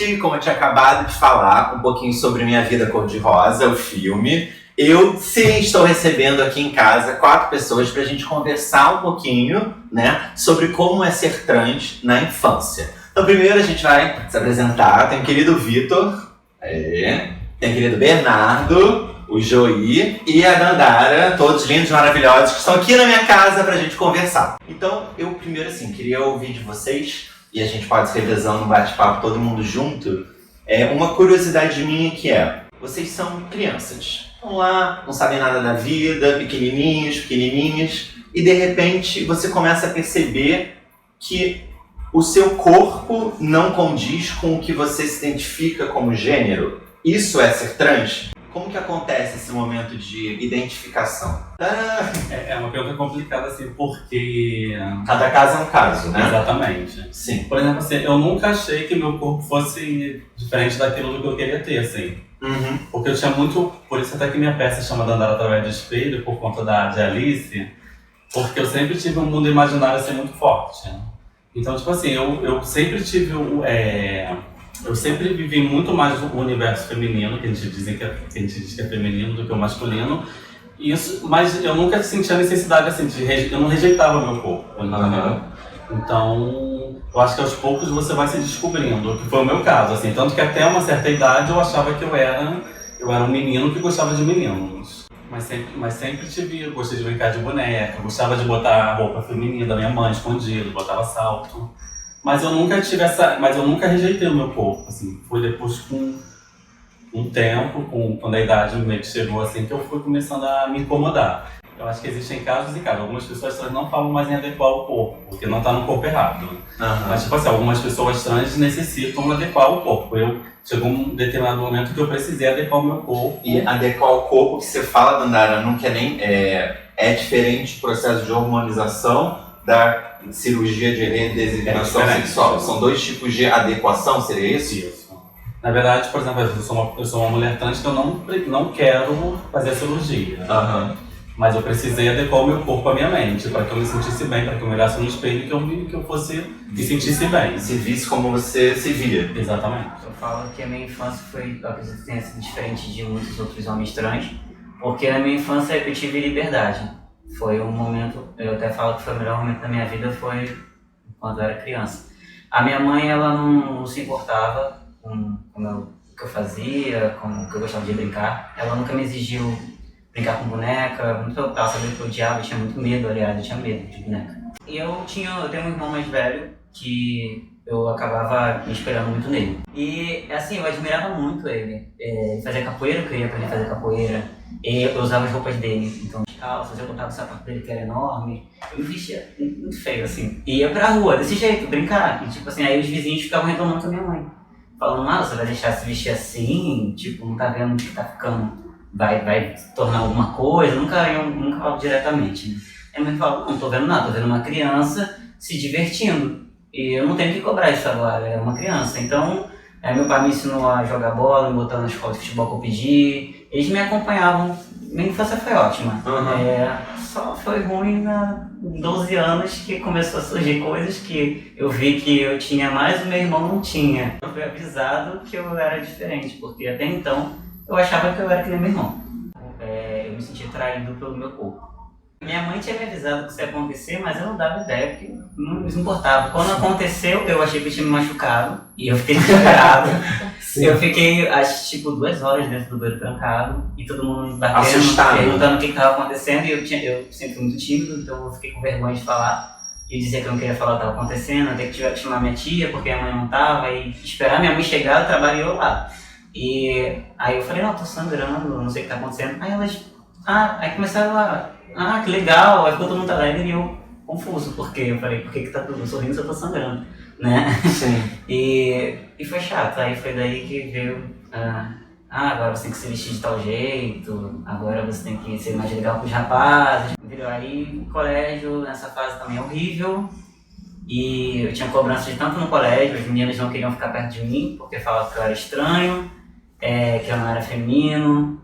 hoje, como eu tinha acabado de falar, um pouquinho sobre Minha Vida Cor-de-Rosa, o filme. Eu sim estou recebendo aqui em casa 4 pessoas para a gente conversar um pouquinho, né, sobre como é ser trans na infância. Então primeiro a gente vai se apresentar. Tem o querido Vitor, tem o querido Bernardo, o Joí e a Dandara, todos lindos, maravilhosos, que estão aqui na minha casa pra gente conversar. Então eu primeiro assim, queria ouvir de vocês, e a gente pode se revezando no bate-papo todo mundo junto, uma curiosidade minha que vocês são crianças. Estão lá, não sabem nada da vida, pequenininhos, e de repente você começa a perceber que o seu corpo não condiz com o que você se identifica como gênero. Isso é ser trans? Como que acontece esse momento de identificação? É uma pergunta complicada, assim, porque... Cada caso é um caso, né? Exatamente. Sim. Por exemplo, assim, eu nunca achei que meu corpo fosse diferente daquilo que eu queria ter, assim. Uhum. Porque eu tinha muito... Por isso até que minha peça chama Dandara Através do Espelho, por conta de Alice, porque eu sempre tive um mundo imaginário, assim, muito forte. Então, tipo assim, eu sempre tive... Eu sempre vivi muito mais o universo feminino, que a gente diz que é feminino, do que o masculino. Mas eu nunca senti a necessidade, assim, eu não rejeitava o meu corpo. Uhum. Então, eu acho que aos poucos você vai se descobrindo, que foi o meu caso, assim. Tanto que até uma certa idade eu achava que eu era um menino que gostava de meninos. Mas sempre gostei de brincar de boneca, gostava de botar roupa feminina da minha mãe, escondido, botava salto. Mas eu nunca rejeitei o meu corpo, assim. Foi depois com um tempo, quando a idade meio que chegou, assim, que eu fui começando a me incomodar. Eu acho que existem casos e casos. Algumas pessoas trans não falam mais em adequar o corpo, porque não está no corpo errado. Uhum. Mas, tipo assim, algumas pessoas trans necessitam adequar o corpo. Chegou um determinado momento que eu precisei adequar o meu corpo. E adequar o corpo que você fala, Dandara, não quer nem... É diferente o processo de hormonização da cirurgia de redesignação sexual. São 2 tipos de adequação, seria isso? Isso. Na verdade, por exemplo, eu sou uma mulher trans que eu não quero fazer a cirurgia. Uhum. Mas eu precisei adequar o meu corpo à minha mente, para que eu me sentisse bem, para que eu me olhasse no espelho e que eu fosse me sentisse bem. Se visse como você se via. Exatamente. Eu falo que a minha infância foi, eu acredito que tenha sido diferente de muitos outros homens trans, porque na minha infância eu tive liberdade. Foi um momento, eu até falo que foi o melhor momento da minha vida, foi quando eu era criança. A minha mãe, ela não se importava com o que eu fazia, com o que eu gostava de brincar. Ela nunca me exigiu brincar com boneca, ela sabia que eu odiava, eu tinha muito medo, aliás, eu tinha medo de boneca. E eu tenho um irmão mais velho que eu acabava me inspirando muito nele. E assim, eu admirava muito ele. Ele fazia capoeira, eu queria aprender a fazer capoeira. E eu usava as roupas dele, então de calças, eu botava o sapato dele que era enorme. Eu me vestia muito feio, assim. E ia pra rua, desse jeito, brincar. E tipo assim, aí os vizinhos ficavam reclamando com a minha mãe. Falando, você vai deixar se vestir assim? Tipo, não tá vendo que tá ficando... Vai tornar alguma coisa? Nunca falo diretamente, né? A mãe fala, não tô vendo nada, tô vendo uma criança se divertindo. E eu não tenho que cobrar isso agora, é uma criança. Então, meu pai me ensinou a jogar bola, me botou na escola de futebol que eu pedi. Eles me acompanhavam, minha infância foi ótima. Uhum. Só foi ruim em 12 anos que começou a surgir coisas que eu vi que eu tinha mais e o meu irmão não tinha. Eu fui avisado que eu era diferente, porque até então eu achava que eu era que nem meu irmão. Eu me sentia traído pelo meu corpo. Minha mãe tinha me avisado que isso ia acontecer, mas eu não dava ideia, porque não me importava. Quando aconteceu, eu achei que eu tinha me machucado, e eu fiquei desesperado. Eu fiquei, acho, tipo, 2 horas dentro do banheiro trancado, e todo mundo me batendo, assustado, perguntando o que estava acontecendo, e eu sempre fui muito tímido, então eu fiquei com vergonha de falar. E dizia que eu não queria falar o que estava acontecendo, até que tive que chamar minha tia, porque a mãe não estava, e esperar minha mãe chegar, eu trabalhei lá. E aí eu falei, não, eu tô sangrando, não sei o que tá acontecendo. Aí elas, aí começaram a, que legal, aí ficou todo mundo alegre e eu confuso, porque eu falei, por que tá todo mundo sorrindo se eu tô sangrando, né? Sim. E foi chato, aí foi daí que veio, agora você tem que se vestir de tal jeito, agora você tem que ser mais legal com os rapazes, entendeu? Aí no colégio, nessa fase também é horrível. E eu tinha cobrança de tanto no colégio, as meninas não queriam ficar perto de mim, porque falavam que eu era estranho, que eu não era feminino.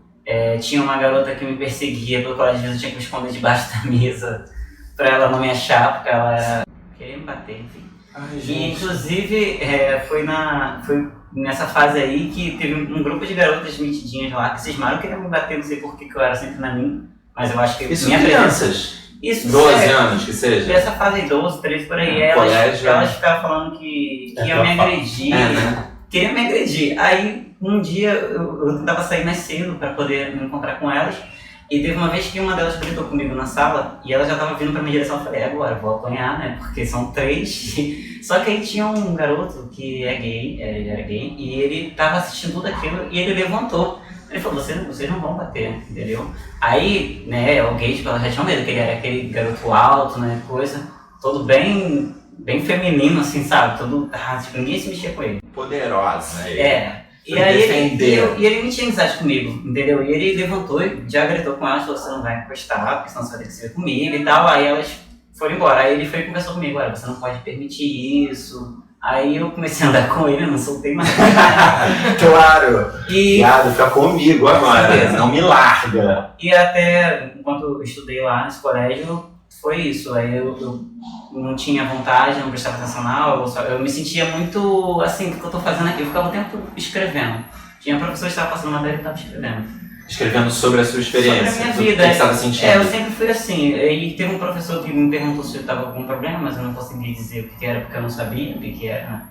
Tinha uma garota que me perseguia pelo colégio, às vezes eu tinha que me esconder debaixo da mesa pra ela não me achar, porque ela queria me bater, enfim. Ai, e inclusive foi nessa fase aí que teve um grupo de garotas metidinhas lá que cismaram, queriam me bater, não sei por que eu era sempre na minha, mas eu acho que Isso minha crianças? Isso, 12 anos, que seja? Dessa fase aí, 12, 13, por aí, Colégio, elas ficavam falando que iam me agredir, né? queriam me agredir. Aí, um dia, eu tentava sair mais cedo para poder me encontrar com elas, e teve uma vez que uma delas gritou comigo na sala, e ela já tava vindo pra minha direção, eu falei, agora, vou apanhar, né, porque são 3. Só que aí tinha um garoto que é gay, ele era gay, e ele tava assistindo tudo aquilo, e ele levantou. Ele falou, vocês não vão bater, entendeu? Aí, né, o gay, tipo, ela já tinha medo, que ele era aquele garoto alto, né, coisa, todo bem feminino, assim, sabe? Todo, tipo, ninguém se mexia com ele. Poderosa, né? E aí ele não tinha amizade comigo, entendeu? E ele levantou e já gritou com elas, falou, você não vai encostar, porque senão você vai ter que se ver comigo e tal. Aí elas foram embora. Aí ele foi e conversou comigo, olha, você não pode permitir isso. Aí eu comecei a andar com ele, eu não soltei mais. Claro! Viado, fica comigo agora, não me larga. E até, enquanto eu estudei lá nesse colégio, foi isso. Aí eu não tinha vontade, não prestava atenção na aula, eu me sentia muito assim, o que eu tô fazendo aqui? Eu ficava o tempo escrevendo. Tinha professor que estava passando matéria e estava escrevendo. Escrevendo sobre a sua experiência, sobre a minha vida. O que você estava sentindo? Eu sempre fui assim. E teve um professor que me perguntou se eu estava com algum problema, mas eu não consegui dizer o que era, porque eu não sabia o que era.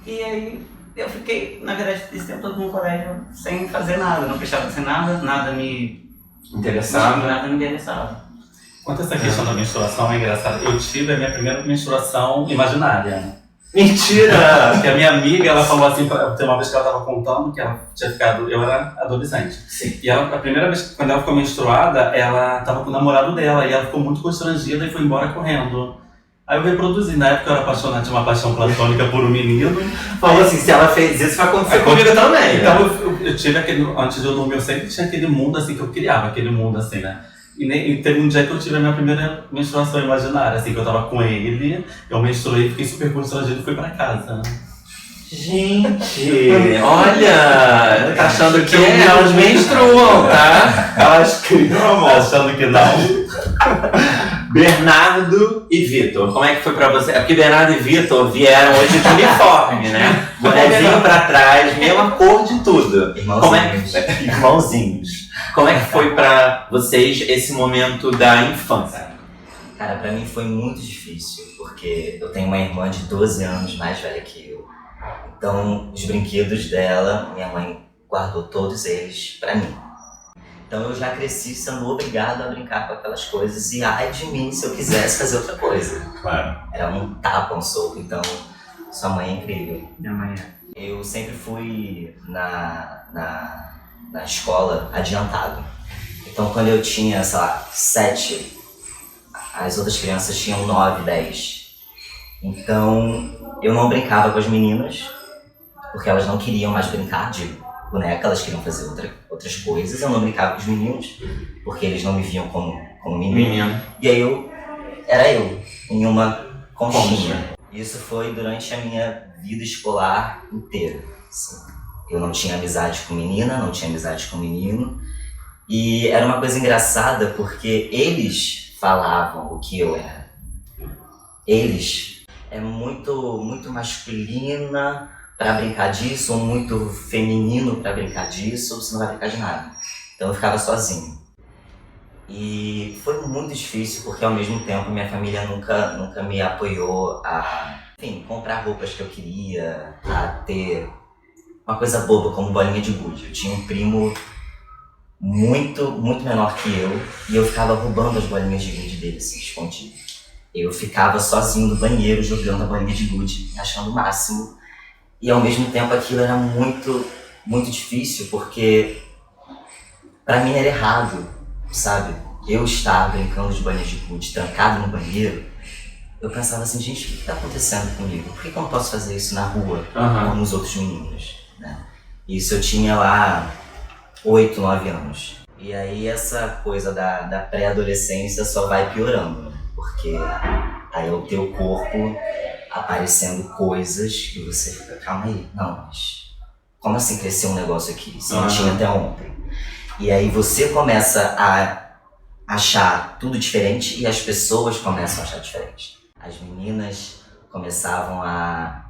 E aí eu fiquei, na verdade, esse tempo todo no colégio sem fazer nada. Não prestava atenção em nada, nada me interessava. Quanto a essa questão da menstruação, é engraçado. Eu tive a minha primeira menstruação imaginária. Mentira! Porque a minha amiga, ela falou assim, tem uma vez que ela estava contando que ela tinha ficado, eu era adolescente. Sim. E ela, a primeira vez, quando ela ficou menstruada, ela estava com o namorado dela e ela ficou muito constrangida e foi embora correndo. Aí eu reproduzi, na época eu era apaixonado, tinha uma paixão platônica por um menino. Falou assim, se ela fez isso, vai acontecer comigo também. Então eu tive aquele, antes de eu dormir, eu sempre tinha aquele mundo assim que eu criava, aquele mundo assim, né? E teve um dia que eu tive a minha primeira menstruação imaginária, assim, que eu tava com ele, eu menstruei, fiquei super constrangido e fui pra casa. Gente, olha, tá achando que elas menstruam, tá? Elas criam, Tá achando que não? Bernardo e Vitor, como é que foi pra você? É porque Bernardo e Vitor vieram hoje de uniforme, né? Bonezinho pra trás, mesma cor de tudo. Irmãozinhos. Como é que foi pra vocês esse momento da infância? Cara, pra mim foi muito difícil, porque eu tenho uma irmã de 12 anos mais velha que eu. Então, os brinquedos dela, minha mãe guardou todos eles pra mim. Então eu já cresci sendo obrigado a brincar com aquelas coisas e ai de mim se eu quisesse fazer outra coisa. Claro. Era um tapa, um soco, então sua mãe é incrível. Minha mãe Eu sempre fui na escola adiantado. Então quando eu tinha, sei lá, 7, as outras crianças tinham 9, 10. Então eu não brincava com as meninas, porque elas não queriam mais brincar de boneca, elas queriam fazer outras coisas. Eu não brincava com os meninos, porque eles não me viam como menino. E aí era eu, em uma conchinha. Isso foi durante a minha vida escolar inteira. Assim. Eu não tinha amizade com menina, não tinha amizade com menino. E era uma coisa engraçada, porque eles falavam o que eu era. Eles é muito masculina pra brincar disso, ou muito feminino pra brincar disso, ou você não vai brincar de nada. Então eu ficava sozinho. E foi muito difícil, porque ao mesmo tempo minha família nunca me apoiou a, enfim, comprar roupas que eu queria, a ter uma coisa boba como bolinha de gude. Eu tinha um primo muito menor que eu, e eu ficava roubando as bolinhas de gude dele, assim, escondido. Eu ficava sozinho no banheiro jogando a bolinha de gude, achando o máximo. E ao mesmo tempo aquilo era muito difícil, porque pra mim era errado, sabe? Eu estar brincando de bolinha de gude, trancado no banheiro, eu pensava assim, gente, o que está acontecendo comigo? Por que eu não posso fazer isso na rua, como os outros meninos? Né? Isso eu tinha lá 8, 9 anos. E aí essa coisa da pré-adolescência só vai piorando, né? Porque aí é o teu corpo aparecendo coisas que você fica, calma aí, não, mas como assim cresceu um negócio aqui? Se não tinha até ontem. E aí você começa a achar tudo diferente e as pessoas começam a achar diferente. As meninas começavam a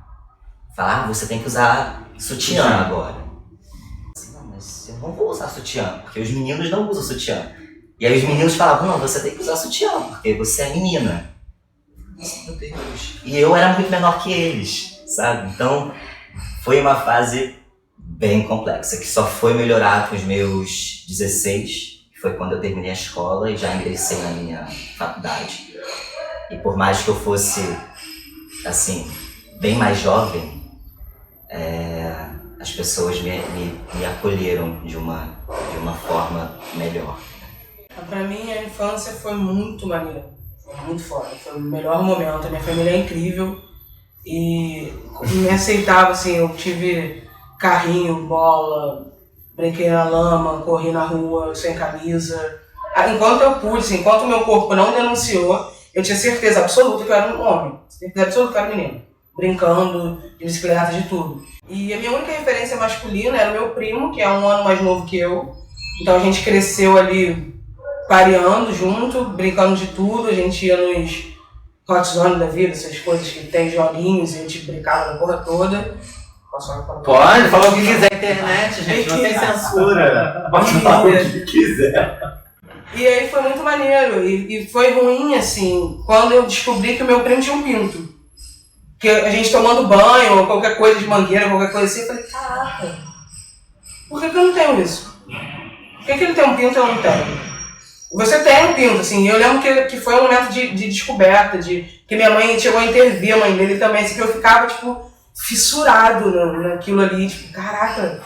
Falar, você tem que usar sutiã agora. Assim, não, mas eu não vou usar sutiã, porque os meninos não usam sutiã. E aí os meninos falavam, não, você tem que usar sutiã, porque você é menina. Meu Deus. E eu era muito menor que eles, sabe? Então, foi uma fase bem complexa, que só foi melhorar com os meus 16, que foi quando eu terminei a escola e já ingressei na minha faculdade. E por mais que eu fosse, assim, bem mais jovem, as pessoas me acolheram de uma forma melhor. Pra mim, a infância foi muito maneira, foi muito foda, foi o melhor momento. A minha família é incrível e me aceitava, assim, eu tive carrinho, bola, brinquei na lama, corri na rua sem camisa. Enquanto eu pude, assim, enquanto o meu corpo não denunciou, eu tinha certeza absoluta que eu era um homem, certeza absoluta que eu era um menino, brincando, de bicicleta, de tudo. E a minha única referência masculina era o meu primo, que é 1 ano mais novo que eu. Então a gente cresceu ali pareando junto, brincando de tudo. A gente ia nos hot zone da vida, essas coisas que tem joguinhos, e a gente brincava na porra toda. Posso falar? Pode, fala o que quiser na internet, gente, não tem censura. Pode falar o que quiser. E aí foi muito maneiro, e foi ruim, assim, quando eu descobri que o meu primo tinha um pinto. Que a gente tomando banho, ou qualquer coisa de mangueira, qualquer coisa assim, eu falei, caraca, por que eu não tenho isso? Por que ele tem um pinto e eu não tenho? Você tem um pinto, assim, eu lembro que foi um momento de descoberta, que minha mãe chegou a intervir, a mãe dele também, assim, que eu ficava, tipo, fissurado naquilo ali, tipo, caraca,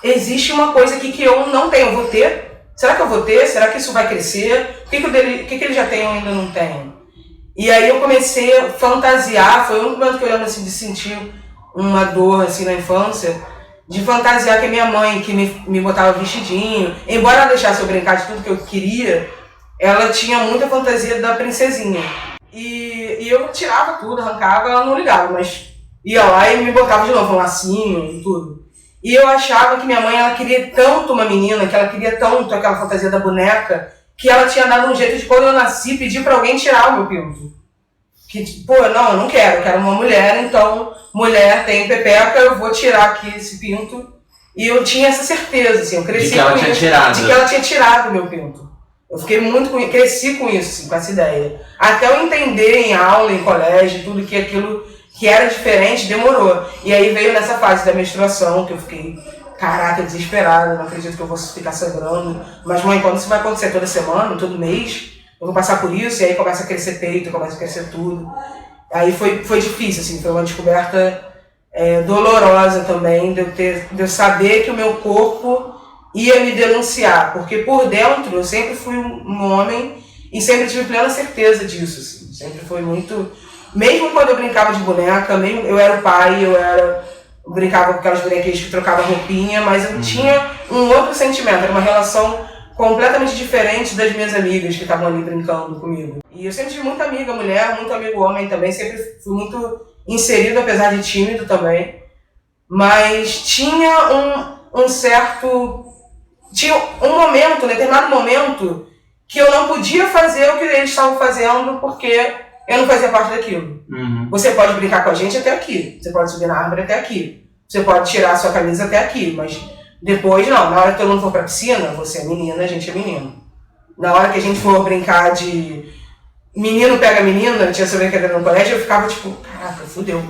existe uma coisa aqui que eu não tenho, eu vou ter? Será que eu vou ter? Será que isso vai crescer? O que ele já tem e eu ainda não tenho? E aí eu comecei a fantasiar, foi o único momento que eu lembro, assim, de sentir uma dor, assim, na infância, de fantasiar que a minha mãe, que me botava vestidinho, embora ela deixasse eu brincar de tudo que eu queria, ela tinha muita fantasia da princesinha. E eu tirava tudo, arrancava, ela não ligava, mas ia lá e me botava de novo um lacinho e tudo. E eu achava que minha mãe, ela queria tanto uma menina, que ela queria tanto aquela fantasia da boneca, que ela tinha dado um jeito de, quando eu nasci, pedir pra alguém tirar o meu pinto. Que, pô, não, eu não quero, eu quero uma mulher, então, mulher tem pepeca, eu vou tirar aqui esse pinto. E eu tinha essa certeza, assim, eu cresci de que ela com tinha isso, tirado. de que ela tinha tirado o meu pinto. Eu fiquei cresci com isso, assim, com essa ideia. Até eu entender em aula, em colégio, tudo que aquilo que era diferente, demorou. E aí veio nessa fase da menstruação, que eu fiquei, caraca, desesperada, não acredito que eu vou ficar sangrando. Mas, mãe, quando isso vai acontecer toda semana, todo mês, eu vou passar por isso, e aí começa a crescer peito, começa a crescer tudo. Aí foi difícil, assim, foi uma descoberta dolorosa também, de eu saber que o meu corpo ia me denunciar. Porque por dentro eu sempre fui um homem e sempre tive plena certeza disso, assim. Sempre foi muito... Mesmo quando eu brincava de boneca, mesmo eu era o pai, eu brincava com aquelas bonequinhas que trocavam roupinha, mas eu tinha um outro sentimento, era uma relação completamente diferente das minhas amigas que estavam ali brincando comigo. E eu sempre tive muita amiga mulher, muito amigo homem também, sempre fui muito inserido, apesar de tímido também. Mas tinha um certo... Tinha um momento, um determinado momento, que eu não podia fazer o que eles estavam fazendo porque eu não fazia parte daquilo. Você pode brincar com a gente até aqui, você pode subir na árvore até aqui, você pode tirar a sua camisa até aqui, mas depois não. Na hora que todo mundo for pra piscina, você é menina, a gente é menino. Na hora que a gente for brincar de menino pega menina, tinha essa brincadeira no colégio, eu ficava tipo, caraca, fudeu.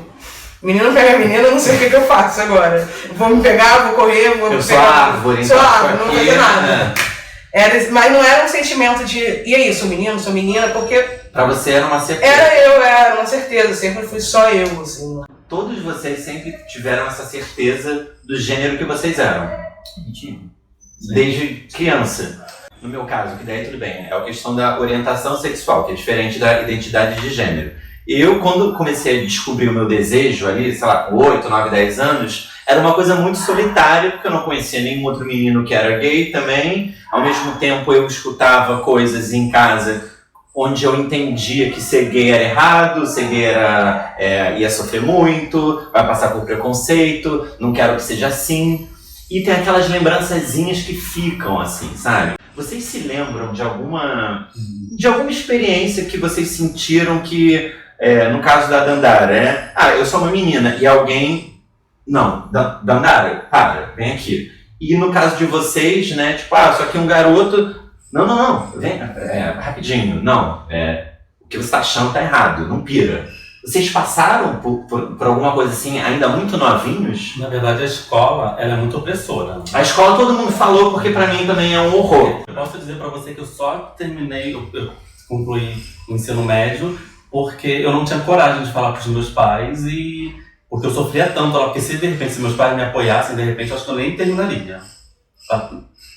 Menino pega menina, eu não sei o que eu faço agora. Vou me pegar, vou correr, vou eu pegar... árvore, sou então, árvore, não vou fazer nada. Mas não era um sentimento de, e aí, sou menino, sou menina, porque... Pra você era uma certeza. Era uma certeza, sempre fui só eu, assim. Todos vocês sempre tiveram essa certeza do gênero que vocês eram. Desde criança. No meu caso, que daí tudo bem, é a questão da orientação sexual, que é diferente da identidade de gênero. Eu, quando comecei a descobrir o meu desejo ali, sei lá, com 8, 9, 10 anos, era uma coisa muito solitária, porque eu não conhecia nenhum outro menino que era gay também. Ao mesmo tempo, eu escutava coisas em casa onde eu entendia que ser gay era errado, ser gay ia sofrer muito, vai passar por preconceito, não quero que seja assim. E tem aquelas lembrançazinhas que ficam assim, sabe? Vocês se lembram de alguma experiência que vocês sentiram que, no caso da Dandara, eu sou uma menina e alguém Não, Dandara, para, vem aqui. E no caso de vocês, né, tipo, só que um garoto... Não, vem, rapidinho, não, o que você tá achando tá errado, não pira. Vocês passaram por alguma coisa assim, ainda muito novinhos? Na verdade, a escola, ela é muito opressora. A escola todo mundo falou, porque pra mim também é um horror. Eu posso dizer pra você que eu só terminei, eu concluí o ensino médio, porque eu não tinha coragem de falar pros meus pais e... Porque eu sofria tanto lá, porque se de repente, se meus pais me apoiassem, de repente, eu acho que eu nem terminaria.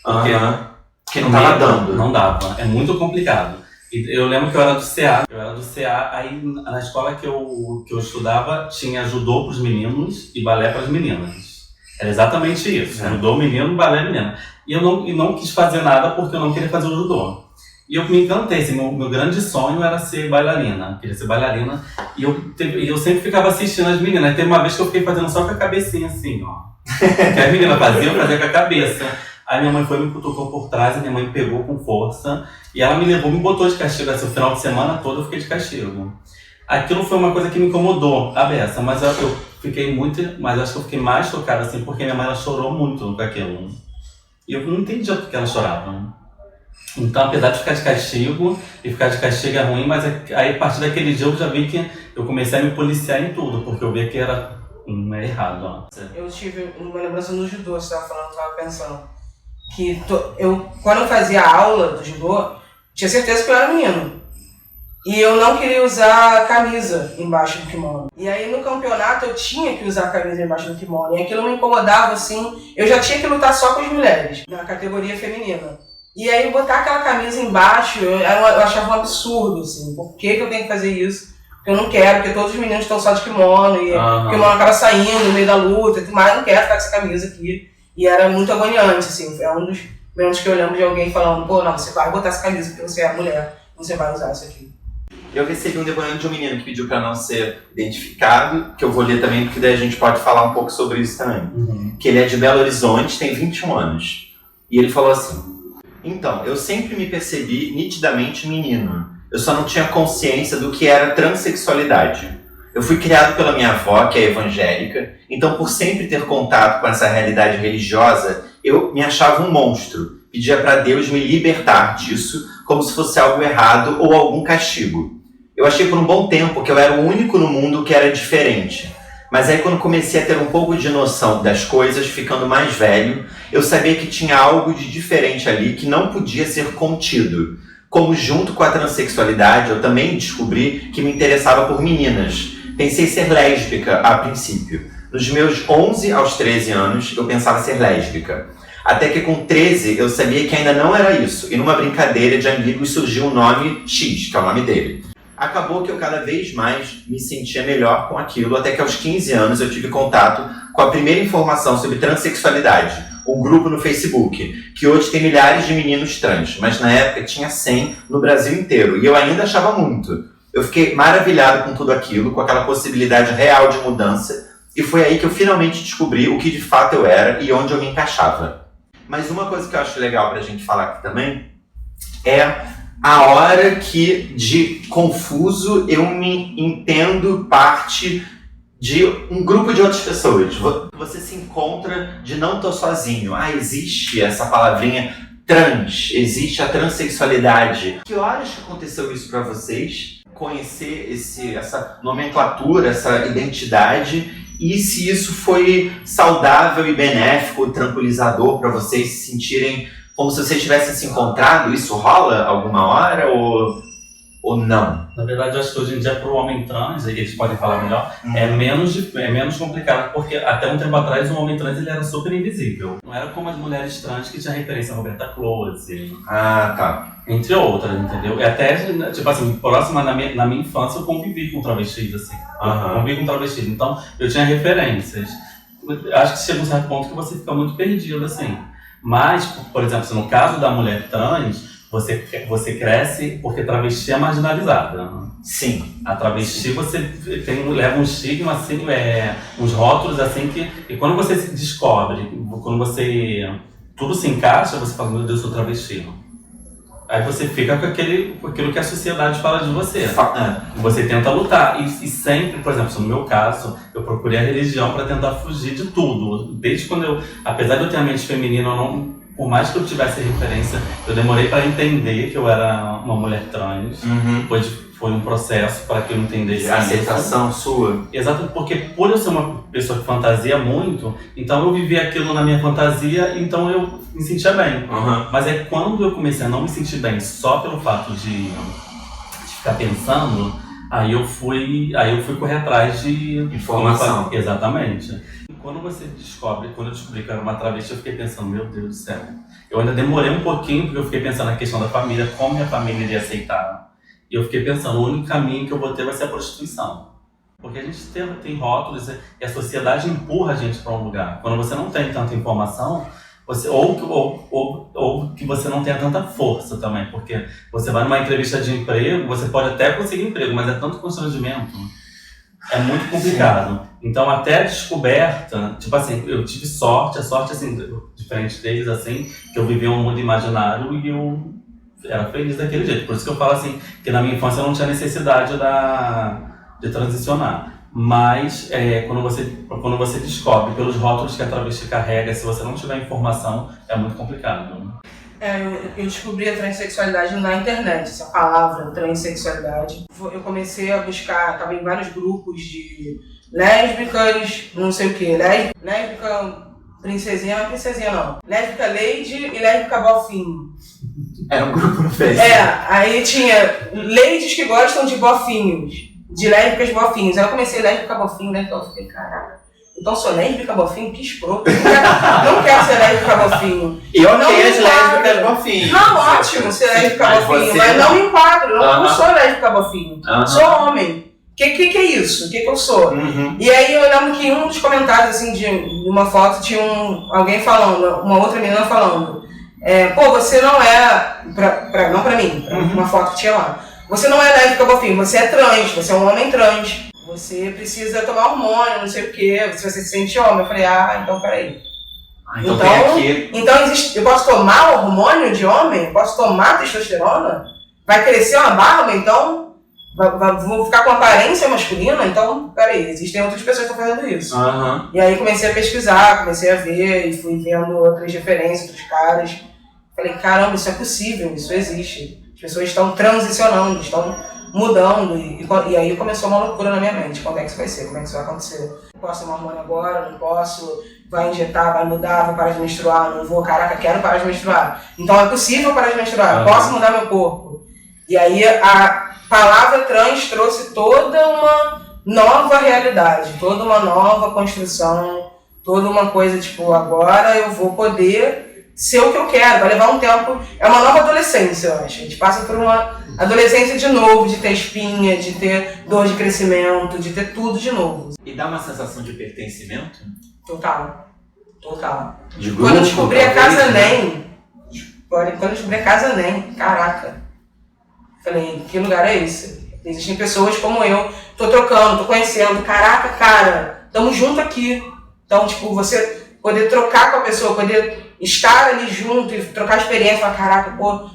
Porque não tava dando. Não dava, é muito complicado. E eu lembro que eu era do CA, aí na escola que eu estudava, tinha judô pros meninos e balé pras meninas. Era exatamente isso, judô menino, balé menina. E eu não quis fazer nada porque eu não queria fazer o judô. E eu me encantei, assim, meu grande sonho era ser bailarina, queria ser bailarina, e eu sempre ficava assistindo as meninas. Teve uma vez que eu fiquei fazendo só com a cabecinha assim, ó. Que as meninas faziam, eu fazia com a cabeça. Aí minha mãe foi me cutucou por trás, e minha mãe pegou com força, e ela me levou, me botou de castigo, assim, o final de semana todo eu fiquei de castigo. Aquilo foi uma coisa que me incomodou, a beça, mas eu fiquei muito, mas acho que eu fiquei mais chocada, assim, porque minha mãe, ela chorou muito com aquilo. E eu não entendia por que ela chorava. Então, apesar de ficar de castigo, e ficar de castigo é ruim, mas aí a partir daquele dia eu já vi que eu comecei a me policiar em tudo, porque eu vi que era errado. Ó. Eu tive uma lembrança no judô, você estava falando, eu estava pensando. Que quando eu fazia aula do judô, tinha certeza que eu era menino. E eu não queria usar camisa embaixo do kimono. E aí no campeonato eu tinha que usar a camisa embaixo do kimono. E aquilo me incomodava, assim. Eu já tinha que lutar só com as mulheres, na categoria feminina. E aí botar aquela camisa embaixo, eu achava um absurdo, assim. Por que eu tenho que fazer isso? Porque eu não quero, porque todos os meninos estão só de kimono. E o kimono acaba saindo no meio da luta e tudo mais. Eu não quero ficar com essa camisa aqui. E era muito agoniante, assim. É um dos momentos que eu lembro de alguém falando, pô, não, você vai botar essa camisa porque você é mulher. Você vai usar isso aqui. Eu recebi um depoimento de um menino que pediu para não ser identificado, que eu vou ler também, porque daí a gente pode falar um pouco sobre isso também. Que ele é de Belo Horizonte, tem 21 anos. E ele falou assim: então, eu sempre me percebi nitidamente menino. Eu só não tinha consciência do que era transexualidade. Eu fui criado pela minha avó, que é evangélica, então por sempre ter contato com essa realidade religiosa, eu me achava um monstro. Pedia para Deus me libertar disso, como se fosse algo errado ou algum castigo. Eu achei por um bom tempo que eu era o único no mundo que era diferente. Mas aí quando comecei a ter um pouco de noção das coisas, ficando mais velho, eu sabia que tinha algo de diferente ali que não podia ser contido. Como junto com a transexualidade, eu também descobri que me interessava por meninas. Pensei ser lésbica a princípio. Nos meus 11 aos 13 anos, eu pensava ser lésbica. Até que com 13 eu sabia que ainda não era isso, e numa brincadeira de amigos surgiu o nome X, que é o nome dele. Acabou que eu cada vez mais me sentia melhor com aquilo, até que aos 15 anos eu tive contato com a primeira informação sobre transexualidade, um grupo no Facebook, que hoje tem milhares de meninos trans, mas na época tinha 100 no Brasil inteiro, e eu ainda achava muito. Eu fiquei maravilhado com tudo aquilo, com aquela possibilidade real de mudança, e foi aí que eu finalmente descobri o que de fato eu era e onde eu me encaixava. Mas uma coisa que eu acho legal pra gente falar aqui também é a hora que, de confuso, eu me entendo parte de um grupo de outras pessoas. Você se encontra de não tô sozinho. Existe essa palavrinha trans, existe a transexualidade. Que horas que aconteceu isso pra vocês? Conhecer essa nomenclatura, essa identidade, e se isso foi saudável e benéfico, tranquilizador para vocês se sentirem como se vocês tivessem se encontrado? Isso rola alguma hora ou não? Na verdade, eu acho que hoje em dia, para o homem trans, eles podem falar melhor, é menos complicado, porque até um tempo atrás o homem trans ele era super invisível. Não era como as mulheres trans que tinha referência a Roberta Close. Tá. Entre outras, entendeu? E até, tipo assim, próxima na minha infância eu convivi com travestis, assim. Eu convivi com travestis, então eu tinha referências. Acho que chega um certo ponto que você fica muito perdido, assim. Mas, por exemplo, no caso da mulher trans, você cresce porque travesti é marginalizada. Sim. A travesti você leva um estigma, assim, uns rótulos, assim, e quando você se descobre, quando tudo se encaixa, você fala, meu Deus, eu sou travesti. Aí você fica com aquilo que a sociedade fala de você. É. Você tenta lutar. E sempre, por exemplo, no meu caso, eu procurei a religião para tentar fugir de tudo. Desde quando apesar de eu ter a mente feminina, por mais que eu tivesse referência, eu demorei para entender que eu era uma mulher trans. Foi um processo para que eu entendesse A aceitação sua. Exato, porque por eu ser uma pessoa que fantasia muito, então eu vivia aquilo na minha fantasia, então eu me sentia bem. Mas é quando eu comecei a não me sentir bem só pelo fato de ficar pensando, aí eu fui correr atrás de informação. Exatamente. E quando eu descobri que eu era uma travesti, eu fiquei pensando, meu Deus do céu. Eu ainda demorei um pouquinho, porque eu fiquei pensando na questão da família, como minha família iria aceitar. E eu fiquei pensando, o único caminho que eu vou ter vai ser a prostituição. Porque a gente tem rótulos e a sociedade empurra a gente para um lugar. Quando você não tem tanta informação, ou que você não tenha tanta força também. Porque você vai numa entrevista de emprego, você pode até conseguir emprego, mas é tanto constrangimento. É muito complicado. Sim. Então, até a descoberta, tipo assim, eu tive sorte, a sorte, assim, diferente deles, assim, que eu vivia um mundo imaginário e eu era feliz daquele jeito. Por isso que eu falo assim, que na minha infância eu não tinha necessidade de transicionar. Mas quando você descobre pelos rótulos que a travesti carrega, se você não tiver informação, é muito complicado. Eu descobri a transexualidade na internet, essa palavra, transexualidade. Eu comecei a buscar, estava em vários grupos de lésbicas, não sei o que, lésbica princesinha, não é princesinha não, lésbica lady e lésbica bofinho. Era um grupo no Facebook. Aí tinha ladies que gostam de bofinhos, de lésbicas bofinhos. Aí eu comecei lésbica bofinho, né? Então eu fiquei, caraca, então sou lésbica bofinho? Que escroto. Não quero ser lésbica bofinho. E ok, as lésbicas bofinho. Não, ótimo ser lésbica bofinho, mas não me enquadro. Eu não sou lésbica bofinho. Sou homem. Que é isso? O que eu sou? E aí eu lembro que em um dos comentários, assim, de uma foto, tinha alguém falando, uma outra menina falando, pô, você não é, não pra mim, uma foto que tinha lá, você não é lésbica bofinho, você é trans, você é um homem trans, você precisa tomar hormônio, não sei o que, se você se sente homem. Eu falei, então peraí. Então existe, eu posso tomar hormônio de homem? Eu posso tomar testosterona? Vai crescer uma barba, então? Vou ficar com aparência masculina? Então, peraí, existem outras pessoas que estão fazendo isso. E aí comecei a pesquisar, comecei a ver e fui vendo outras referências, outros caras. Falei, caramba, isso é possível, isso existe. As pessoas estão transicionando, estão mudando. E aí começou uma loucura na minha mente. Quando é que isso vai ser? Como é que isso vai acontecer? Posso tomar hormônio agora? Não posso? Vai injetar? Vai mudar? Vou parar de menstruar? Não vou? Caraca, quero parar de menstruar. Então é possível parar de menstruar. Posso mudar meu corpo? E aí a palavra trans trouxe toda uma nova realidade, toda uma nova construção, toda uma coisa tipo, agora eu vou poder ser o que eu quero, vai levar um tempo, é uma nova adolescência, eu acho. A gente passa por uma adolescência de novo, de ter espinha, de ter dor de crescimento, de ter tudo de novo. E dá uma sensação de pertencimento? Total. De grupo, quando eu descobri a Casa né? NEM, caraca. Falei, que lugar é esse? Existem pessoas como eu, tô trocando, tô conhecendo, caraca, cara, tamo junto aqui. Então, tipo, você poder trocar com a pessoa, poder estar ali junto e trocar experiência, falar, caraca, pô,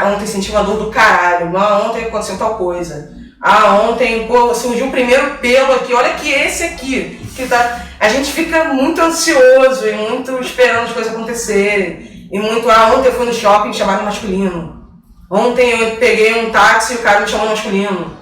ontem senti uma dor do caralho, ontem aconteceu tal coisa. Ontem, pô, surgiu o primeiro pelo aqui, olha que esse aqui, que tá... A gente fica muito ansioso e muito esperando as coisas acontecerem. E muito, ontem eu fui no shopping e chamaram masculino. Ontem eu peguei um táxi e o cara me chamou masculino.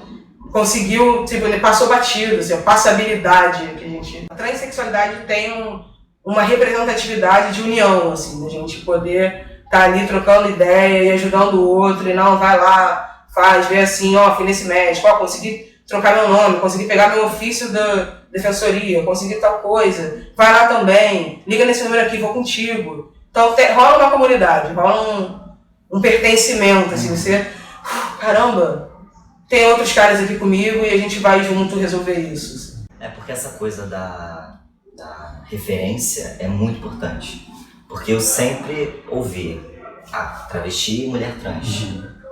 Conseguiu, tipo, ele passou batido, assim, a passabilidade que a gente... A transexualidade tem uma representatividade de união, assim, da gente poder estar ali trocando ideia e ajudando o outro, e não, vai lá, faz, vê assim, fui nesse médico, consegui trocar meu nome, consegui pegar meu ofício da defensoria, consegui tal coisa, vai lá também, liga nesse número aqui, vou contigo. Então rola uma comunidade, rola um pertencimento, assim, você, caramba, tem outros caras aqui comigo e a gente vai junto resolver isso. É porque essa coisa da referência é muito importante, porque eu sempre ouvi, travesti e mulher trans,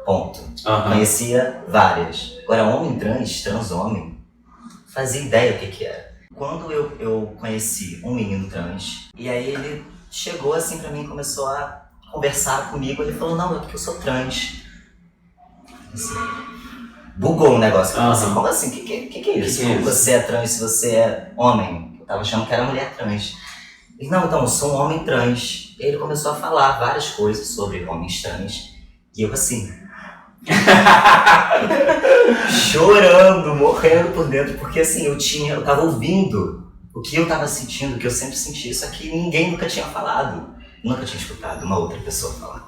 ponto. Conhecia várias. Agora, homem trans, trans-homem, fazia ideia o que era. Quando eu conheci um menino trans, e aí ele chegou assim pra mim e começou a conversar comigo. Ele falou, não, é porque eu sou trans. Assim, bugou o negócio. Eu falei assim, como assim? Que é isso? Como você é trans se você é homem? Eu tava achando que era mulher trans. Ele, não, então, eu sou um homem trans. E ele começou a falar várias coisas sobre homens trans. E eu assim... chorando, morrendo por dentro. Porque assim, eu tava ouvindo o que eu tava sentindo, o que eu sempre senti. Isso aqui ninguém nunca tinha falado. Nunca tinha escutado uma outra pessoa falar.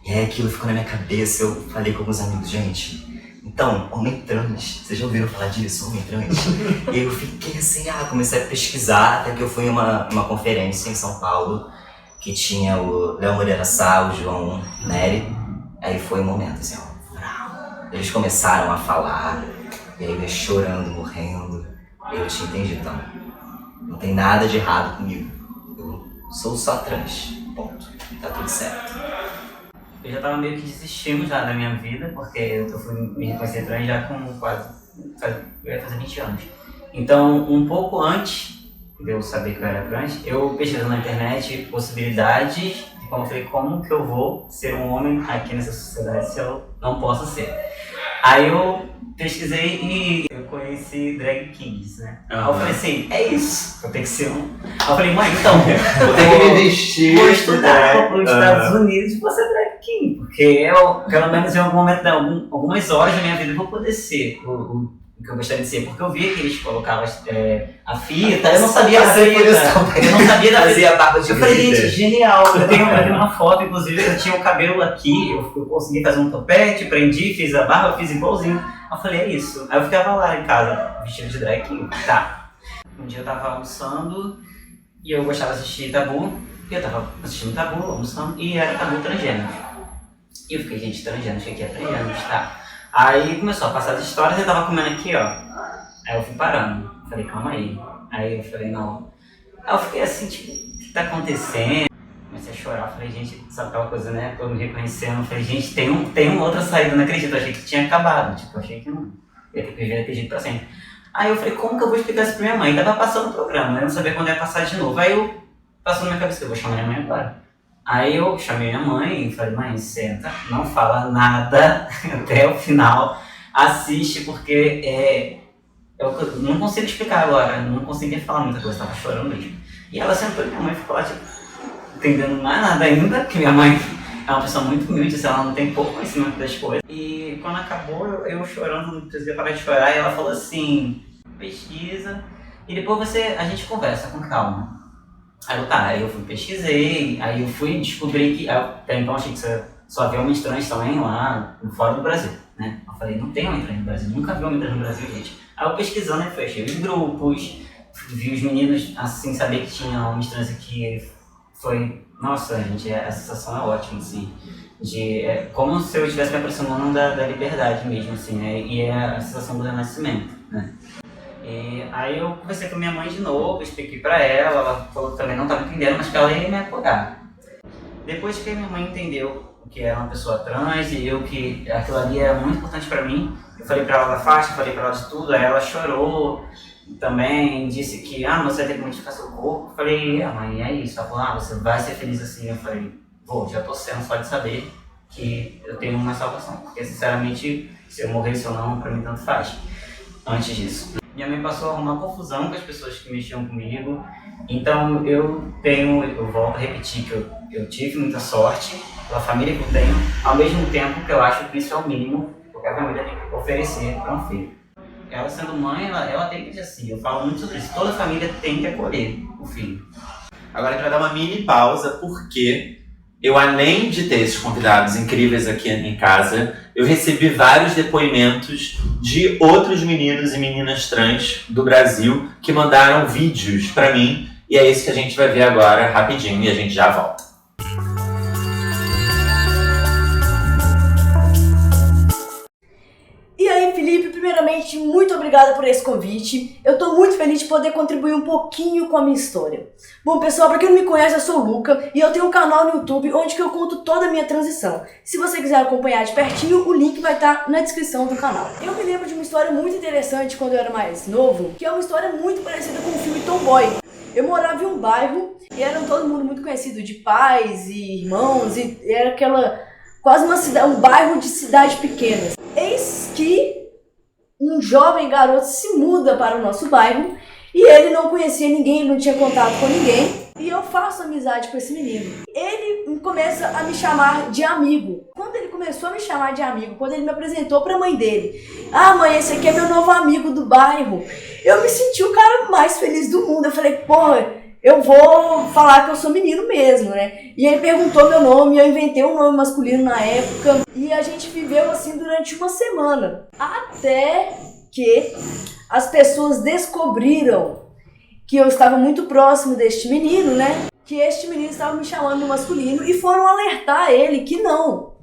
E aí aquilo ficou na minha cabeça. Eu falei com alguns amigos, gente... Então, homem trans, vocês já ouviram falar disso? Homem trans? E eu fiquei assim, comecei a pesquisar, até que eu fui em uma conferência em São Paulo, que tinha o Léo Moreira Sá, o João Nery. Aí foi um momento assim, eles começaram a falar, e aí eu ia chorando, morrendo, e eu tinha entendido, então, não tem nada de errado comigo, eu sou só trans, ponto, tá tudo certo. Eu já tava meio que desistindo já da minha vida, porque eu fui me reconhecer trans já com eu ia fazer 20 anos. Então, um pouco antes de eu saber que eu era trans, eu pesquisando na internet possibilidades de como que eu vou ser um homem aqui nessa sociedade se eu não posso ser. Aí eu pesquisei e eu conheci drag kings, né? Aí eu falei assim, é isso, eu tenho que ser um... Aí eu falei, mãe, então... Vou ter que me vestir. Vou estudar para os Estados Unidos e vou ser drag king, porque eu, pelo menos em algum momento, algumas horas da minha vida eu vou poder ser o que eu gostaria de ser, porque eu via que eles colocavam a fita, eu não sabia da fita, eu não sabia da fita. A barba de eu falei, gente, genial, eu tenho uma foto, inclusive, eu tinha o cabelo aqui, eu consegui fazer um topete, prendi, fiz a barba, fiz igualzinho. Eu falei, é isso. Aí eu ficava lá em casa, vestido de drag king, tá. Um dia eu tava almoçando e eu gostava de assistir Tabu, e eu tava assistindo Tabu, almoçando, e era Tabu transgênero. E eu fiquei, gente, transgênero, achei que é transgênero, tá. Aí começou a passar as histórias e eu tava comendo aqui, ó. Aí eu fui parando. Falei, calma aí. Aí eu falei, não. Aí eu fiquei assim, tipo, o que tá acontecendo? Comecei a chorar. Falei, gente, sabe aquela coisa, né? Tô me reconhecendo. Falei, gente, tem uma outra saída, não acredito. Eu achei que tinha acabado. Tipo, eu achei que não. Eu ia ter perdido pra sempre. Aí eu falei, como que eu vou explicar isso pra minha mãe? Tava passando o programa, né? Eu não sabia quando ia passar de novo. Aí eu passou na minha cabeça, eu vou chamar minha mãe agora. Aí eu chamei minha mãe e falei, mãe, senta, não fala nada até o final, assiste, porque eu não consigo explicar agora, não conseguia falar muita coisa, tava chorando mesmo. E ela sentou e minha mãe ficou lá, tipo, entendendo mais nada ainda, porque minha mãe é uma pessoa muito humilde, assim, ela não tem pouco conhecimento das coisas. E quando acabou, eu chorando, não precisava parar de chorar, e ela falou assim, pesquisa, e depois a gente conversa com calma. Aí eu fui pesquisei, aí eu fui descobrir que, até então achei que só havia homens trans também lá fora do Brasil, né? Eu falei, não tem homem trans no Brasil, nunca vi homem trans no Brasil, gente. Aí eu pesquisando, fui achei os grupos, vi os meninos, assim, saber que tinha homens trans aqui, foi, nossa, gente, a sensação é ótima, assim, como se eu estivesse me aproximando da liberdade mesmo, assim, né? E é a sensação do renascimento, né? E aí eu conversei com minha mãe de novo, expliquei pra ela falou que também não estava entendendo, mas que ela ia me apoiar. Depois que a minha mãe entendeu que era uma pessoa trans e que aquilo ali era muito importante pra mim, eu falei pra ela da faixa, falei pra ela de tudo, aí ela chorou também, disse que você vai ter que modificar seu corpo. Eu falei, mãe, é isso. Ela falou, você vai ser feliz assim. Eu falei, já tô sendo, só de saber que eu tenho uma salvação, porque sinceramente, se eu morresse ou não, pra mim tanto faz, antes disso. Minha mãe passou a arrumar confusão com as pessoas que mexiam comigo, então eu volto a repetir que eu tive muita sorte pela família que eu tenho, ao mesmo tempo que eu acho que isso é o mínimo que a família tem que oferecer para um filho. Ela sendo mãe, ela tem que dizer assim, eu falo muito sobre isso, toda família tem que acolher o filho. Agora a gente vai dar uma mini pausa, porque eu, além de ter esses convidados incríveis aqui em casa, eu recebi vários depoimentos de outros meninos e meninas trans do Brasil que mandaram vídeos pra mim. E é isso que a gente vai ver agora, rapidinho, e a gente já volta. E aí, Felipe, primeiramente, muito obrigada por esse convite. Eu tô muito feliz de poder contribuir um pouquinho com a minha história. Bom, pessoal, pra quem não me conhece, eu sou o Luca e eu tenho um canal no YouTube onde que eu conto toda a minha transição. Se você quiser acompanhar de pertinho, o link vai estar na descrição do canal. Eu me lembro de uma história muito interessante quando eu era mais novo, que é uma história muito parecida com o filme Tomboy. Eu morava em um bairro e era todo mundo muito conhecido de pais e irmãos, e era aquela quase uma cidade, um bairro de cidade pequena. Eis que um jovem garoto se muda para o nosso bairro e ele não conhecia ninguém, não tinha contato com ninguém. E eu faço amizade com esse menino. Ele começa a me chamar de amigo. Quando ele começou a me chamar de amigo, quando ele me apresentou pra mãe dele, ah, mãe, esse aqui é meu novo amigo do bairro, eu me senti o cara mais feliz do mundo. Eu falei, porra, eu vou falar que eu sou menino mesmo, né? E ele perguntou meu nome, eu inventei um nome masculino na época. E a gente viveu assim durante uma semana. Até que as pessoas descobriram que eu estava muito próximo deste menino, né? Que este menino estava me chamando no masculino e foram alertar ele que não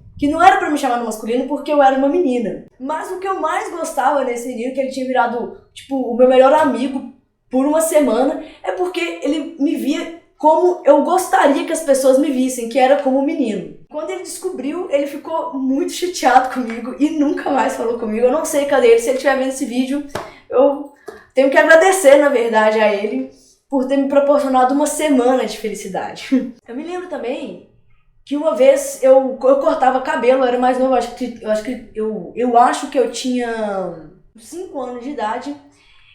era pra me chamar no masculino porque eu era uma menina. Mas o que eu mais gostava nesse menino, que ele tinha virado, tipo, o meu melhor amigo por uma semana, é porque ele me via como eu gostaria que as pessoas me vissem, que era como menino. Quando ele descobriu, ele ficou muito chateado comigo e nunca mais falou comigo. Eu não sei cadê ele, se ele estiver vendo esse vídeo, eu tenho que agradecer, na verdade, a ele por ter me proporcionado uma semana de felicidade. Eu me lembro também que uma vez eu cortava cabelo, eu era mais novo, eu acho que eu tinha 5 anos de idade,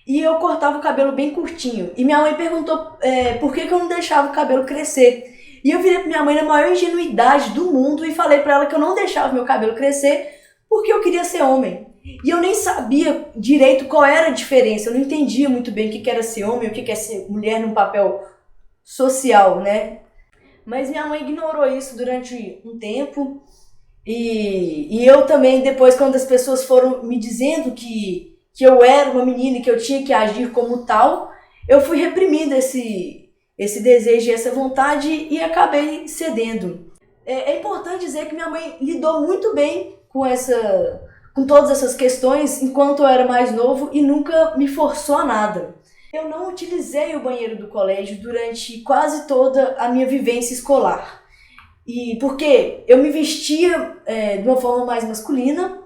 e eu cortava o cabelo bem curtinho. E minha mãe perguntou por que eu não deixava o cabelo crescer. E eu virei pra minha mãe na maior ingenuidade do mundo e falei pra ela que eu não deixava meu cabelo crescer porque eu queria ser homem. E eu nem sabia direito qual era a diferença, eu não entendia muito bem o que era ser homem, o que é ser mulher num papel social, né? Mas minha mãe ignorou isso durante um tempo, e eu também, depois, quando as pessoas foram me dizendo que eu era uma menina e que eu tinha que agir como tal, eu fui reprimindo esse desejo e essa vontade e acabei cedendo. É importante dizer que minha mãe lidou muito bem com todas essas questões enquanto eu era mais novo e nunca me forçou a nada. Eu não utilizei o banheiro do colégio durante quase toda a minha vivência escolar. E porque eu me vestia de uma forma mais masculina.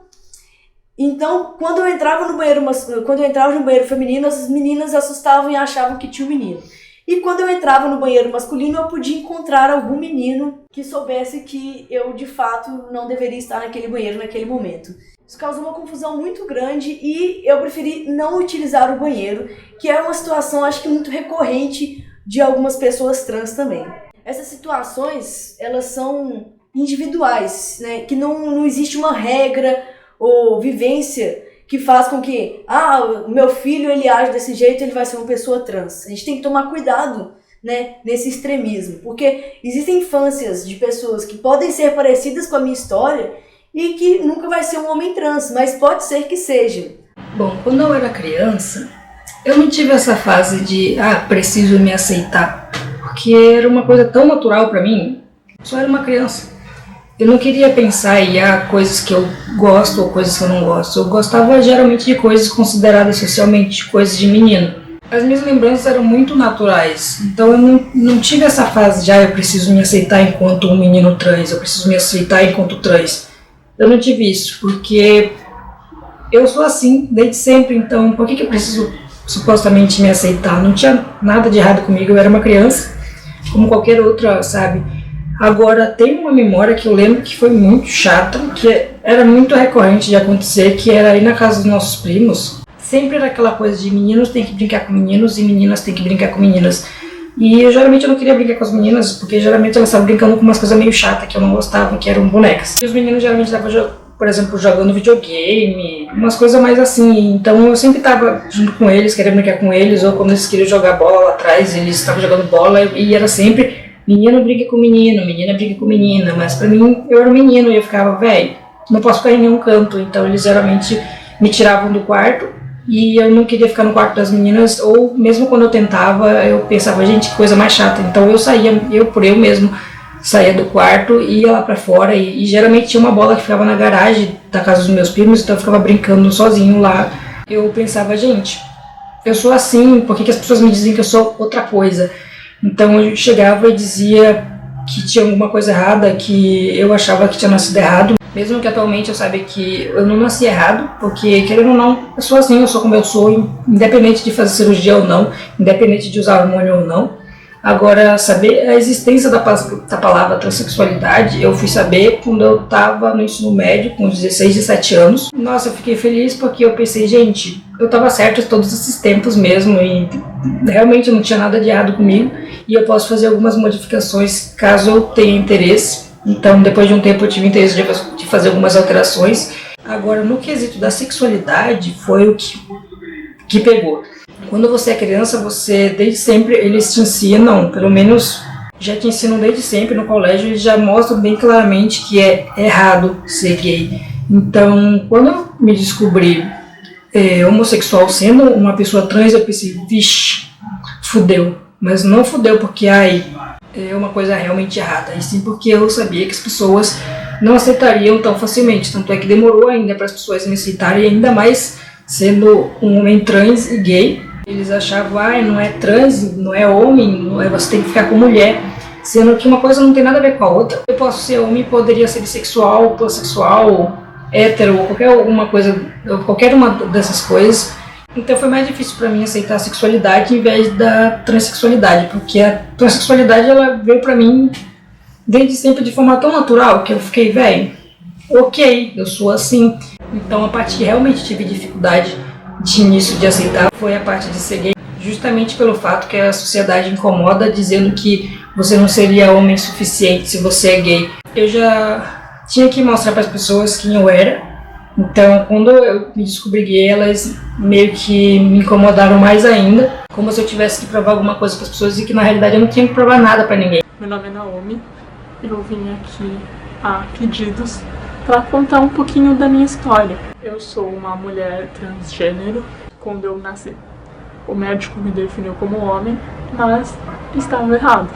Então, quando eu entrava no banheiro feminino, as meninas assustavam e achavam que tinha um menino. E quando eu entrava no banheiro masculino, eu podia encontrar algum menino que soubesse que eu, de fato, não deveria estar naquele banheiro naquele momento. Isso causou uma confusão muito grande e eu preferi não utilizar o banheiro, que é uma situação, acho que muito recorrente de algumas pessoas trans também. Essas situações, elas são individuais, né? Que não existe uma regra ou vivência que faz com que, o meu filho ele age desse jeito, ele vai ser uma pessoa trans. A gente tem que tomar cuidado, né, nesse extremismo, porque existem infâncias de pessoas que podem ser parecidas com a minha história e que nunca vai ser um homem trans, mas pode ser que seja. Bom, quando eu era criança, eu não tive essa fase de, preciso me aceitar, porque era uma coisa tão natural pra mim, eu só era uma criança. Eu não queria pensar em coisas que eu gosto ou coisas que eu não gosto. Eu gostava geralmente de coisas consideradas socialmente coisas de menino. As minhas lembranças eram muito naturais, então eu não tive essa fase de eu preciso me aceitar enquanto um menino trans, eu preciso me aceitar enquanto trans. Eu não tive isso, porque eu sou assim desde sempre, então por que eu preciso supostamente me aceitar? Não tinha nada de errado comigo, eu era uma criança, como qualquer outra, sabe? Agora, tem uma memória que eu lembro que foi muito chata, que era muito recorrente de acontecer, que era ir na casa dos nossos primos. Sempre era aquela coisa de meninos têm que brincar com meninos e meninas têm que brincar com meninas. E eu geralmente não queria brincar com as meninas, porque geralmente elas estavam brincando com umas coisas meio chatas que eu não gostava, que eram bonecas. E os meninos geralmente estavam, por exemplo, jogando videogame, umas coisas mais assim. Então eu sempre estava junto com eles, queria brincar com eles, ou quando eles queriam jogar bola lá atrás, eles estavam jogando bola e era sempre menino briga com menino, menina briga com menina. Mas pra mim, eu era um menino e eu ficava, não posso ficar em nenhum canto. Então eles geralmente me tiravam do quarto e eu não queria ficar no quarto das meninas, ou mesmo quando eu tentava, eu pensava, gente, que coisa mais chata. Então eu saía, eu mesmo saía do quarto e ia lá pra fora e geralmente tinha uma bola que ficava na garagem da casa dos meus primos, então eu ficava brincando sozinho lá. Eu pensava, gente, eu sou assim, por que as pessoas me dizem que eu sou outra coisa? Então eu chegava e dizia que tinha alguma coisa errada, que eu achava que tinha nascido errado. Mesmo que atualmente eu saiba que eu não nasci errado, porque querendo ou não, eu sou assim, eu sou como eu sou, independente de fazer cirurgia ou não, independente de usar hormônio ou não. Agora, saber a existência da palavra transexualidade, eu fui saber quando eu estava no ensino médio, com 16, 17 anos. Nossa, eu fiquei feliz porque eu pensei, gente, eu estava certo todos esses tempos mesmo e realmente não tinha nada de errado comigo e eu posso fazer algumas modificações caso eu tenha interesse. Então, depois de um tempo, eu tive interesse de fazer algumas alterações. Agora, no quesito da sexualidade, foi o que pegou. Quando você é criança, você, desde sempre, eles te ensinam, pelo menos já te ensinam desde sempre no colégio, eles já mostram bem claramente que é errado ser gay. Então, quando eu me descobri homossexual sendo uma pessoa trans, eu pensei, vixe, fudeu. Mas não fudeu porque, é uma coisa realmente errada, e sim porque eu sabia que as pessoas não aceitariam tão facilmente, tanto é que demorou ainda para as pessoas me aceitarem, ainda mais sendo um homem trans e gay. Eles achavam, não é trans, não é homem, você tem que ficar com mulher, sendo que uma coisa não tem nada a ver com a outra. Eu posso ser homem, poderia ser bissexual, pansexual, hétero, qualquer uma dessas coisas. Então foi mais difícil para mim aceitar a sexualidade em vez da transexualidade, porque a transexualidade ela veio para mim desde sempre de forma tão natural que eu fiquei, ok, eu sou assim. Então a parte que realmente tive dificuldade de início de aceitar foi a parte de ser gay, justamente pelo fato que a sociedade incomoda dizendo que você não seria homem suficiente se você é gay. Eu já tinha que mostrar para as pessoas quem eu era, então quando eu me descobri gay, elas meio que me incomodaram mais ainda, como se eu tivesse que provar alguma coisa para as pessoas e que na realidade eu não tinha que provar nada para ninguém. Meu nome é Naomi, eu vim aqui a pedidos para contar um pouquinho da minha história. Eu sou uma mulher transgênero. Quando eu nasci, o médico me definiu como homem, mas estava errado.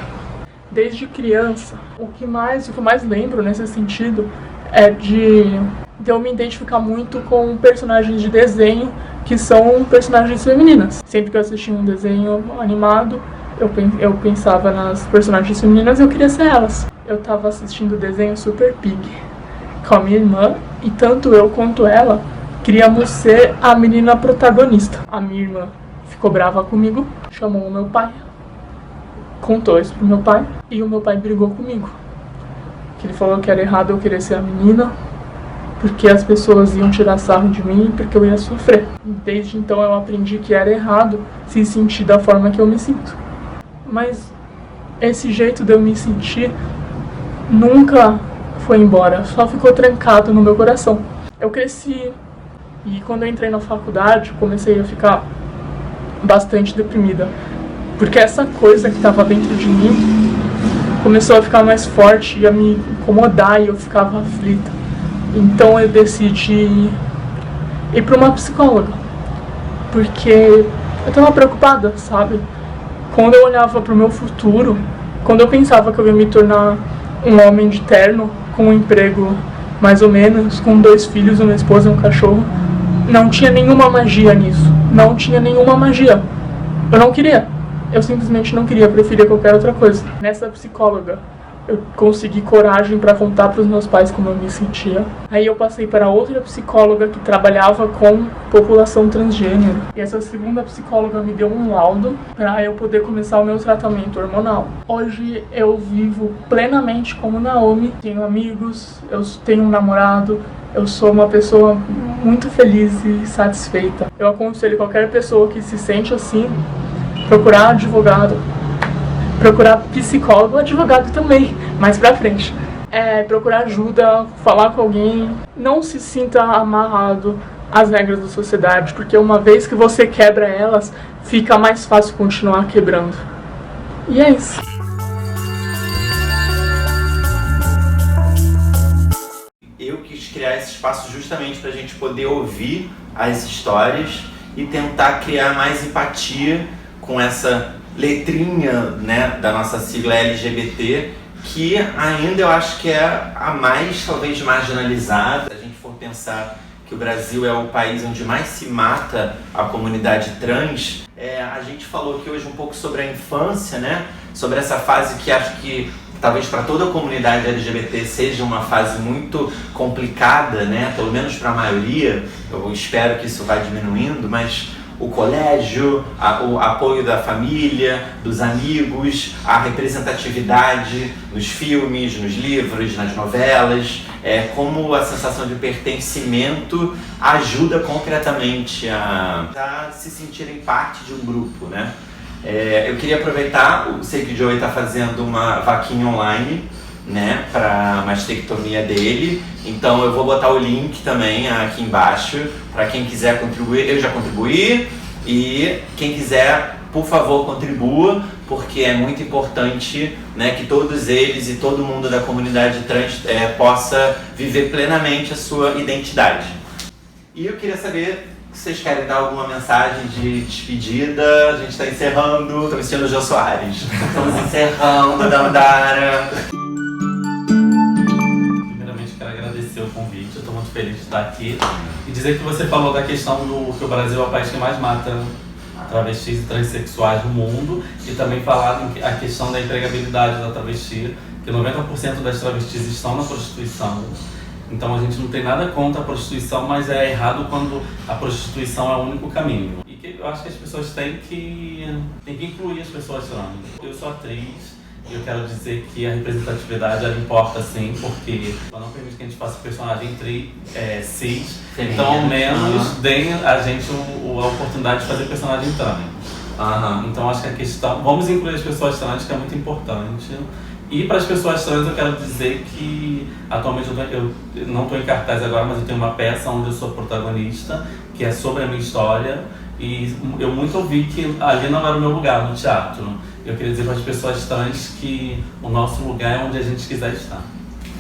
Desde criança, o que eu mais lembro nesse sentido é de eu me identificar muito com personagens de desenho que são personagens femininas. Sempre que eu assistia um desenho animado, eu pensava nas personagens femininas e eu queria ser elas. Eu estava assistindo o desenho Super Pig com a minha irmã, e tanto eu quanto ela queríamos ser a menina protagonista. A minha irmã ficou brava comigo, chamou o meu pai, contou isso pro meu pai, e o meu pai brigou comigo. Que ele falou que era errado eu querer ser a menina, porque as pessoas iam tirar sarro de mim, porque eu ia sofrer. E desde então eu aprendi que era errado se sentir da forma que eu me sinto. Mas esse jeito de eu me sentir nunca foi embora, só ficou trancado no meu coração. Eu cresci e quando eu entrei na faculdade comecei a ficar bastante deprimida, porque essa coisa que estava dentro de mim começou a ficar mais forte e a me incomodar e eu ficava aflita. Então eu decidi ir para uma psicóloga, porque eu estava preocupada, sabe? Quando eu olhava para o meu futuro, quando eu pensava que eu ia me tornar um homem de terno, com um emprego mais ou menos, com 2 filhos, uma esposa e um cachorro, não tinha nenhuma magia nisso. Não tinha nenhuma magia. Eu não queria. Eu simplesmente não queria, eu preferia qualquer outra coisa. Nessa psicóloga, eu consegui coragem para contar para os meus pais como eu me sentia. Aí eu passei para outra psicóloga que trabalhava com população transgênero. E essa segunda psicóloga me deu um laudo para eu poder começar o meu tratamento hormonal. Hoje eu vivo plenamente como Naomi, tenho amigos, eu tenho um namorado, eu sou uma pessoa muito feliz e satisfeita. Eu aconselho qualquer pessoa que se sente assim, procurar advogado, procurar psicólogo, advogado também, mais pra frente. Procurar ajuda, falar com alguém. Não se sinta amarrado às regras da sociedade, porque uma vez que você quebra elas, fica mais fácil continuar quebrando. E é isso. Eu quis criar esse espaço justamente pra gente poder ouvir as histórias e tentar criar mais empatia com essa letrinha, né, da nossa sigla LGBT, que ainda eu acho que é a mais, talvez, marginalizada. Se a gente for pensar que o Brasil é o país onde mais se mata a comunidade trans, a gente falou aqui hoje um pouco sobre a infância, né, sobre essa fase que acho que talvez para toda a comunidade LGBT seja uma fase muito complicada, né? Pelo menos para a maioria, eu espero que isso vá diminuindo, mas o colégio, o apoio da família, dos amigos, a representatividade nos filmes, nos livros, nas novelas, como a sensação de pertencimento ajuda concretamente a se sentirem parte de um grupo, né? Eu queria aproveitar, sei que o Joey está fazendo uma vaquinha online, né, para mastectomia dele, então eu vou botar o link também aqui embaixo para quem quiser contribuir. Eu já contribuí e quem quiser, por favor, contribua, porque é muito importante, né, que todos eles e todo mundo da comunidade trans possa viver plenamente a sua identidade. E eu queria saber se vocês querem dar alguma mensagem de despedida. A gente está encerrando. Estou vestindo o Jô Soares. Estamos encerrando, Dandara. Primeiramente, quero agradecer o convite. Eu estou muito feliz de estar aqui. E dizer que você falou da questão do que o Brasil é o país que mais mata travestis e transexuais no mundo. E também falar a questão da empregabilidade da travesti, que 90% das travestis estão na prostituição. Então a gente não tem nada contra a prostituição, mas é errado quando a prostituição é o único caminho. E que eu acho que as pessoas têm que incluir as pessoas trans. Eu sou atriz e eu quero dizer que a representatividade ela importa sim, porque ela não permite que a gente faça personagem cis, então ao menos deem a gente a oportunidade de fazer personagem trans. Então acho que a questão, vamos incluir as pessoas trans, que é muito importante. E para as pessoas trans eu quero dizer que atualmente eu não estou em cartaz agora, mas eu tenho uma peça onde eu sou protagonista, que é sobre a minha história, e eu muito ouvi que ali não era o meu lugar, no teatro. Eu queria dizer para as pessoas trans que o nosso lugar é onde a gente quiser estar.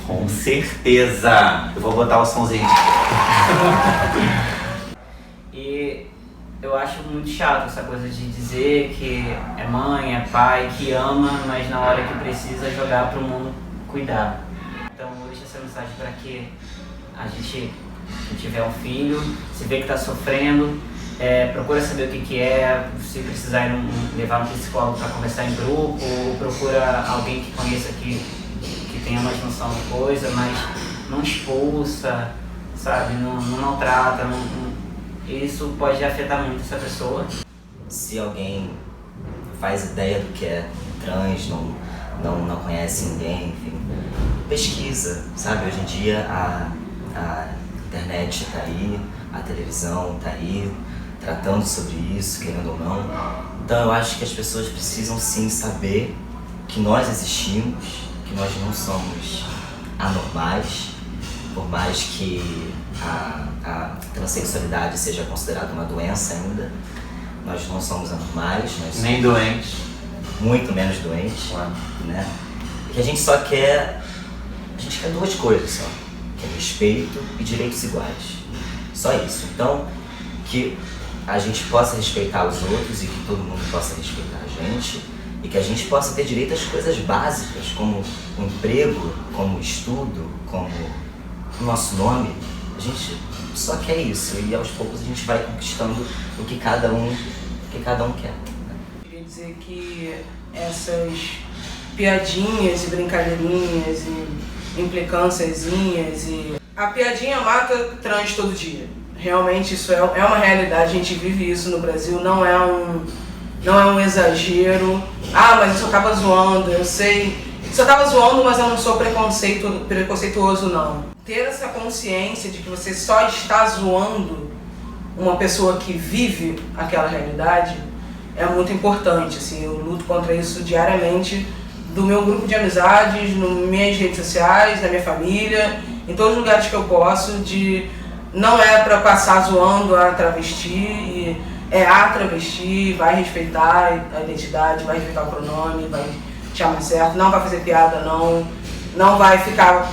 Com certeza! Eu vou botar o somzinho. E eu acho muito chato essa coisa de dizer que é mãe, é pai, que ama, mas na hora que precisa jogar pro mundo cuidar. Então eu deixo essa mensagem para que a gente, quem tiver um filho, se vê que tá sofrendo, procura saber o que é, se precisar levar um psicólogo para conversar em grupo, ou procura alguém que conheça que tenha mais noção de coisa, mas não expulsa, sabe, não maltrata, isso pode afetar muito essa pessoa. Se alguém faz ideia do que é trans, não conhece ninguém, enfim, pesquisa, sabe? Hoje em dia a internet tá aí, a televisão tá aí, tratando sobre isso, querendo ou não. Então eu acho que as pessoas precisam sim saber que nós existimos, que nós não somos anormais, por mais que a transexualidade seja considerada uma doença ainda, nós não somos anormais, nós Nem doentes. muito menos doentes, né? E que a gente só quer, duas coisas só, que é respeito e direitos iguais, só isso. Então, que a gente possa respeitar os outros e que todo mundo possa respeitar a gente, e que a gente possa ter direito às coisas básicas, como o emprego, como o estudo, como o nosso nome. A gente só quer isso, e aos poucos a gente vai conquistando o que cada um quer. Queria dizer que essas piadinhas e brincadeirinhas e implicânciazinhas e a piadinha mata trans todo dia. Realmente isso é uma realidade, a gente vive isso no Brasil, não é um exagero. Mas eu só tava zoando, eu sei. Só tava zoando, mas eu não sou preconceituoso não. Ter essa consciência de que você só está zoando uma pessoa que vive aquela realidade é muito importante. Assim, eu luto contra isso diariamente do meu grupo de amizades, nas minhas redes sociais, na minha família, em todos os lugares que eu posso, não é para passar zoando a travesti, é a travesti, vai respeitar a identidade, vai respeitar o pronome, vai chamar certo, não vai fazer piada, não vai ficar,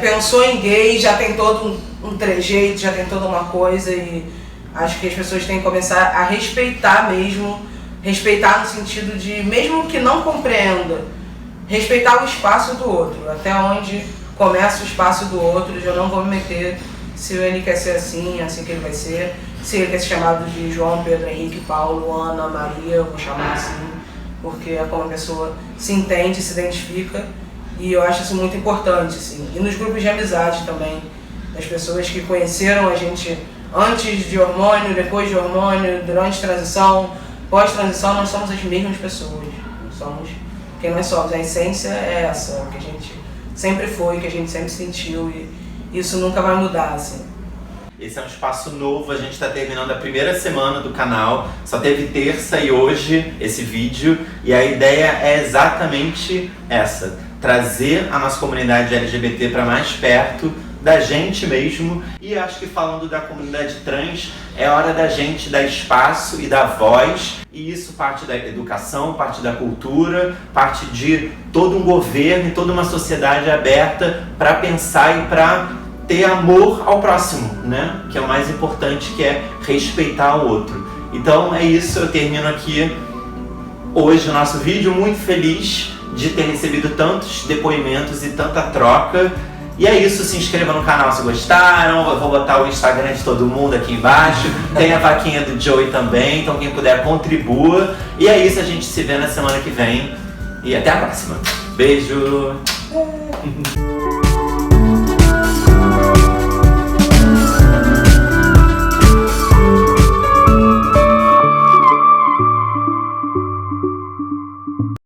pensou em gay, já tem todo um trejeito, já tem toda uma coisa, e acho que as pessoas têm que começar a respeitar mesmo, respeitar no sentido de, mesmo que não compreenda, respeitar o espaço do outro, até onde começa o espaço do outro. Eu não vou me meter se ele quer ser assim, é assim que ele vai ser. Se ele quer ser chamado de João, Pedro, Henrique, Paulo, Ana, Maria, eu vou chamar assim. porque é como a pessoa se entende, se identifica, e eu acho isso muito importante, assim. E nos grupos de amizade também, as pessoas que conheceram a gente antes de hormônio, depois de hormônio, durante transição, pós-transição, nós somos as mesmas pessoas, somos quem nós somos. A essência é essa, o que a gente sempre foi, que a gente sempre sentiu, e isso nunca vai mudar, assim. Esse é um espaço novo, a gente está terminando a primeira semana do canal, só teve terça e hoje esse vídeo, e a ideia é exatamente essa, trazer a nossa comunidade LGBT para mais perto da gente mesmo, e acho que falando da comunidade trans, é hora da gente dar espaço e dar voz, e isso parte da educação, parte da cultura, parte de todo um governo e toda uma sociedade aberta para pensar e para ter amor ao próximo, né? Que é o mais importante, que é respeitar o outro. Então é isso, eu termino aqui hoje o nosso vídeo, muito feliz de ter recebido tantos depoimentos e tanta troca. E é isso, se inscreva no canal se gostaram, eu vou botar o Instagram de todo mundo aqui embaixo, tem a vaquinha do Joey também, então quem puder contribua. E é isso, a gente se vê na semana que vem e até a próxima. Beijo!